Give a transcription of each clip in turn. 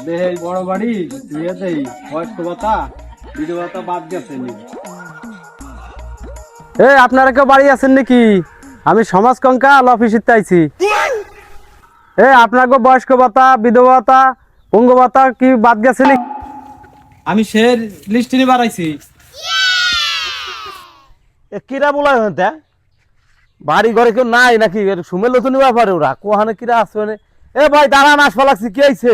দেহেই বড় বাড়ি বিয়েতেই বয়স্ক ভাতা বিধবা ভাতা বাদ গেছে নি। আপনারা কেউ বাড়ি আছেন নাকি? আমি সমাজ কঙ্কাল অফিসে আইছি। আপনাকে বয়স্ক ভাতা বিধবা ভাতা পঙ্গু ভাতা কি বাদ গেছে নাকি? আমি সে লিস্ট নিয়ে বাড়াইছি। কিরা বলা হতে বাড়ি ঘরে কেউ নাই নাকি? সুমেল তো নিবা পারে ওরা কোহানে কিরা আছে মানে। ভাই দাঁড়ান আসবা লাগছে কি আইছে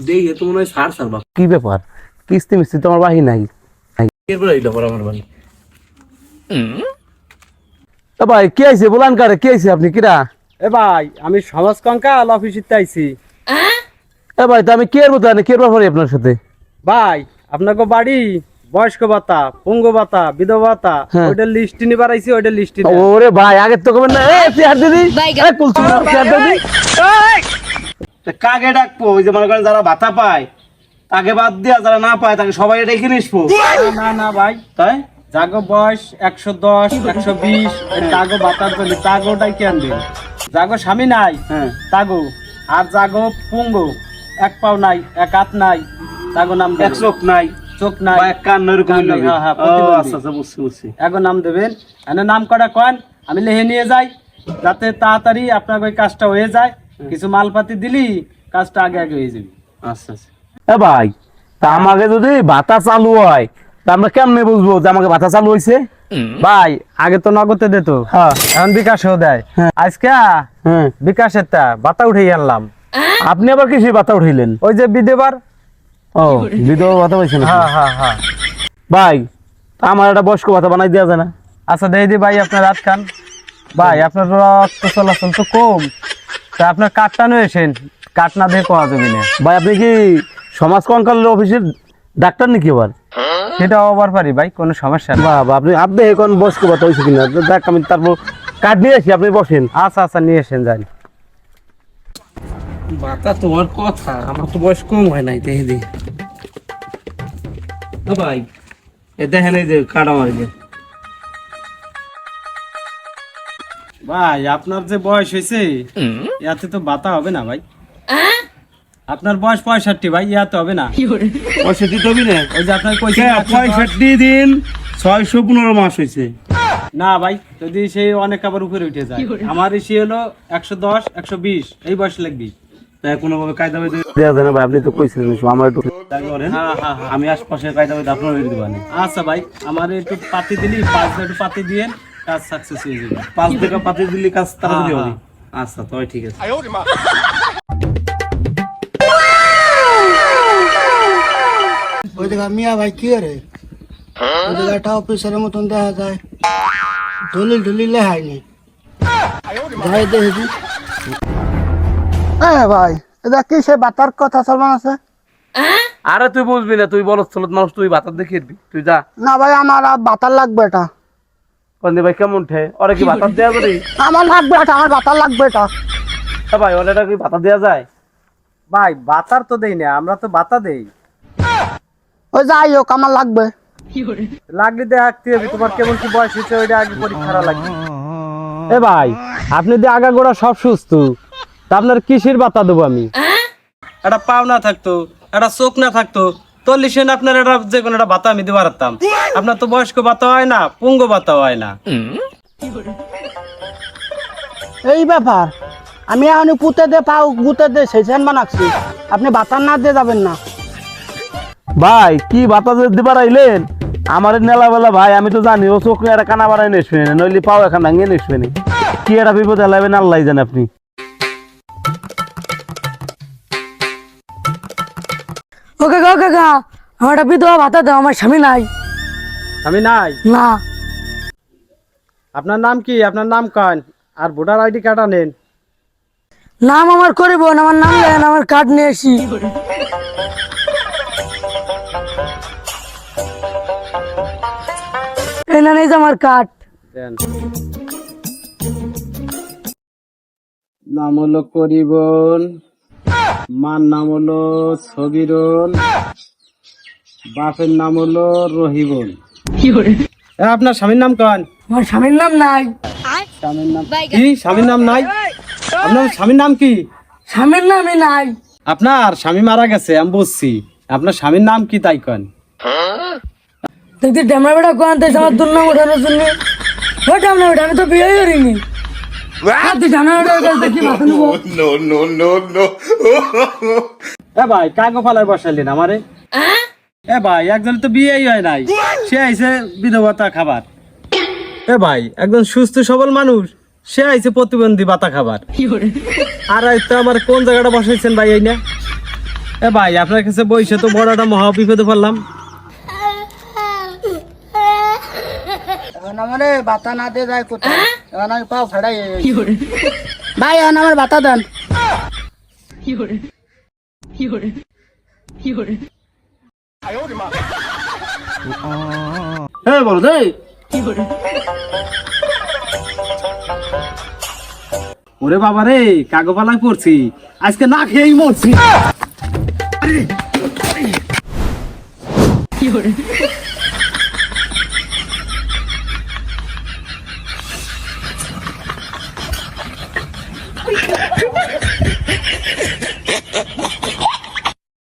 দেই তো মনে হয় সার সার কি ব্যাপার কিস্তি মিস্তি তোমার বাহি নাই আমার বাড়ি ভাই কি আইছে বলান কারে কি আইছে আপনি কিরা? ভাই আমি সমাজ কঙ্কাল অফিসে আইছি। ভাই তো আমি কে মতো কে ব্যাপারে আপনার সাথে? ভাই আপনাকে বাড়ি বয়স্ক ভাতা পঙ্গু ভাতা বিধবা ভাতা ওইটার লিস্ট নিয়ে বাড়াইছি। ওইটার লিস্ট ওরে ভাই আগে তো কবেন না চেয়ার দিদি চেয়ার দিদি কাকে ডাকবো? ওই যে মনে করেন যারা ভাতা পায় তাকে বাদ দিয়া যারা না পায় তাকে সবাই রেখে নিসবো। না না ভাই তাই জাগো বয়স 110 120 তাগো ভাতার জন্য তাগোটাই কেন দিন। জাগো স্বামী নাই তাগো, আর জাগো পঙ্গু এক পাও নাই এক হাত নাই তাগো নাম এক চোখ নাই চোখ নাই এক কান এরকম এখন নাম দেবেন। নাম কটা কন আমি লিখে নিয়ে যাই যাতে তাড়াতাড়ি আপনার ওই কাজটা হয়ে যায়। কিছু মালপাতি দিলি কাজটা আগে আগে হয়ে যাবে। আচ্ছা আচ্ছা ভাই তা আমাকে যদি ভাতা চালু হয় তা আমরা কেমনে বুঝবো যে আমাকে ভাতা চালু হয়েছে? ভাই আগে তো নগদে দিত, এখন বিকাশেও দেয়। আজকে বিকাশের ভাতা উঠে আনলাম। আপনি আবার কি সেই ভাতা উঠাইলেন? ওই যে বিধবার। ও বিধবা ভাতা পাইছেন? হ্যাঁ ভাই আমার একটা বয়স্ক ভাতা বানাই দেওয়া যায় না? আচ্ছা দিয়ে দি ভাই আপনার রাত খান। ভাই আপনার রক্ত চলাচল তো কম, তা আপনার কার্ডটা নিয়ে এসেন। কার্ড না দিয়ে পাওয়া যাবে না। ভাই আপনি কি সমাজ কঙ্কালের অফিসের ডাক্তার নাকি? আবার সেটাও আবার পারি ভাই, কোনো সমস্যা নেই। বাবা আপনি আপনি এখন বয়স্ক ভাতা হয়েছে কিনা দেখ, আমি তারপর কার্ড নিয়ে আসি, আপনি বসেন। আচ্ছা আচ্ছা নিয়ে এসেন যাই। ভাতা তোমার কথা, আমার তো বয়স কম হয় নাই। দেখে দিই ভাই এ দেখেন এই যে কার্ড আমার যে। ভাই আপনার যে বয়স হয়েছে ইয়াতে তো ভাতা হবে না ভাই। আপনার বয়স 65 ভাই, ইয়াতে হবে না। 65 তো হবে না? ওই যে আপনার কইছে 65 দিন 615 মাস হয়েছে। না ভাই, যদি সেই অনেক আবার উপরে উঠে যায়। আমার এসে হলো 110 120 এই বয়স লাগবে। কোনোভাবে কায়দা বেঁধে দেওয়া যায় না ভাই? আপনি তো কইছিলেন আমার একটু আমি আশপাশের কায়দা বেঁধে আপনার দিতে পারি। আচ্ছা ভাই আমার একটু পাতি দিলি 5 একটু পাতি দিয়ে কাজ সাকসেস হয়ে যাবে। 5 টাকা পাতি দিলি কাজ তাড়াতাড়ি হবে। আচ্ছা তাই ঠিক আছে। ওই দেখা মিয়া ভাই কি রে? ওই জায়গাটা অফিসারের মতন দেখা যায়, দলিল দলিল লেহায়নি। যাই দেখি ভাই এটা কি সে বাতার কথা চলমান আছে? আরে তুই বুঝবি না, তুই বলছ চলত মানুষ, তুই ভাতা দেখে তুই যা না ভাই আমার বাতার লাগবে এটা। কন্দে ভাই কেমন ঠে ওরে কি ভাতা দেয়া যাবে? আমার লাগবে এটা, আমার বাতার লাগবে এটা। ভাই ওরে এটা কি ভাতা দেয়া যায়? ভাই বাতার তো দেই না, আমরা তো বাতা দেই। ওই যাই হোক আমার লাগবে। লাগলে দেখতে হবে তোমার কেমন কি বয়স হয়েছে, ওইটা আগে পরীক্ষা লাগবে। ভাই আপনি যে আগা গোড়া সব সুস্থ, তা আপনার কিসের বাতা দেবো আমি? একটা পাও না থাকতো, একটা চোখ না থাকতো, 40 আপনার একটা যে কোনো একটা বাতা আমি দিতে পারতাম। আপনার তো বয়স্ক বাতা হয় না, পঙ্গু বাতা হয় না। এই ব্যাপার, আমি এখন পুঁতে দে পাও গুতে দে সেই বানাচ্ছি, আপনি বাতার না দিয়ে যাবেন না। ভাই কি ভাতা দিবার আইলেন আমার নেলা বেলা? ভাই আমি তো জানি ও চোখ একটা কানা বাড়াই নেসবে না, নইলে পাও এখন ভাঙিয়ে নেসবে না। কি একটা বিপদ এলাবেন আল্লাহ জানে। আপনি ওকে কাকা আমার একটা বিধবা ভাতা দাও, আমার স্বামী নাই। আমি নাই না। আপনার নাম কি? আপনার নাম কান আর ভোটার আইডি কার্ড আনেন। নাম আমার করিব না, আমার নাম দেন, আমার কার্ড নিয়ে আসি। এই না নেই যে আমার কার্ড। নাম হলো করিবন, মার নাম হলো সগিরন, বাপের নাম হলো রহিবন। আপনার স্বামীর নাম কান? আমার স্বামীর নাম নাই। স্বামীর নাম কি? স্বামীর নাম নাই? আপনার স্বামীর নাম কি? স্বামীর নামই নাই। আপনার স্বামী মারা গেছে আমি বুঝছি, আপনার স্বামীর নাম কি তাই কন? দেখতে ড্যামরা বেটা কোয়ান তাই আমার দুর্নাম ওঠানোর জন্য। ও ড্যামরা বেটা, আমি তো বিয়ে করিনি। তুই ড্যামরা বেটার কাছ থেকে কি ভাষা নেবো? এ ভাই কাগো ফালায় বসাইলেন আমারে? এ ভাই একজন তো বিয়েই হয় নাই, সে আইছে বিধবতা খাবার। এ ভাই একজন সুস্থ সবল মানুষ, সে আইছে প্রতিবন্ধী ভাতা খাবার। আর তো আমার কোন জায়গাটা বসাইছেন ভাই এই না? এ ভাই আপনার কাছে বইসে তো বড় একটা মহা বিপদে পড়লাম। এখন আমারে বাতা না দিয়ে যায় কোথায়, এখন আমি পাও ফেড়াই ভাই, এখন আমার বাতা দেন। হ্যাঁ বলো দেই ওরে বাবা রে, কাগো পালায় পড়ছি, আজকে না খেয়েই মরছি।